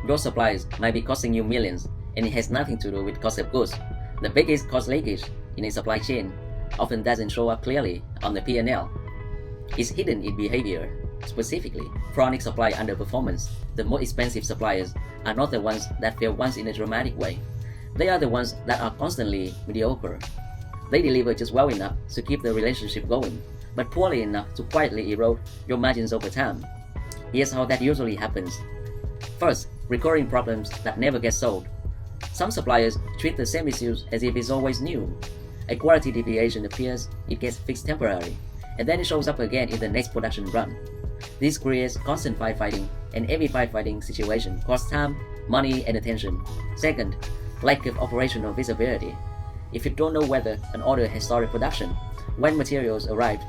Your supplies might be costing you millions, and it has nothing to do with cost of goods. The biggest cost leakage in a supply chain often doesn't show up clearly on the P&L. It's hidden in behavior. Specifically, chronic supply underperformance. The most expensive suppliers are not the ones that fail once in a dramatic way. They are the ones that are constantly mediocre. They deliver just well enough to keep the relationship going, but poorly enough to quietly erode your margins over time. Here's how that usually happens. First, recurring problems that never get solved. Some suppliers treat the same issues as if it's always new. A quality deviation appears, it gets fixed temporarily, and then it shows up again in the next production run. This creates constant firefighting, and every firefighting situation costs time, money, and attention. Second, lack of operational visibility. If you don't know whether an order has started production, when materials arrived,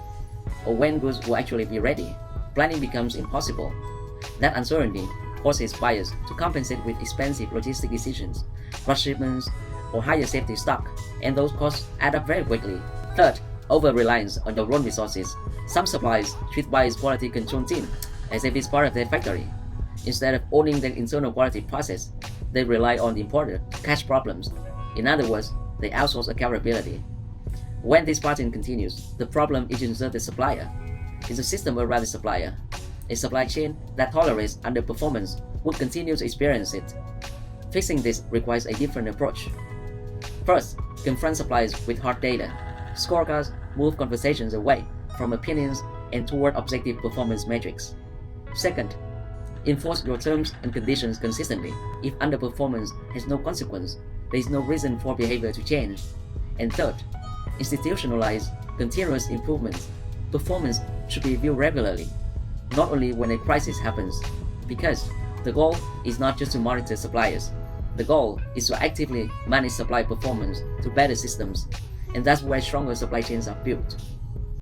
or when goods will actually be ready, planning becomes impossible. That uncertainty forces buyers to compensate with expensive logistic decisions, rush shipments, or higher safety stock, and those costs add up very quickly. Third, over-reliance on your own resources. Some suppliers treat buyers' quality control team as if it's part of their factory. Instead of owning the internal quality process, they rely on the importer to catch problems. In other words, they outsource accountability. When this pattern continues, the problem isn't the supplier. It's a system around the supplier. A supply chain that tolerates underperformance will continue to experience it. Fixing this requires a different approach. First, confront suppliers with hard data. Scorecards move conversations away from opinions and toward objective performance metrics. Second, enforce your terms and conditions consistently. If underperformance has no consequence, there is no reason for behavior to change. And third, institutionalize continuous improvements. Performance should be reviewed regularly, not only when a crisis happens, because the goal is not just to monitor suppliers. The goal is to actively manage supply performance to better systems, and that's where stronger supply chains are built.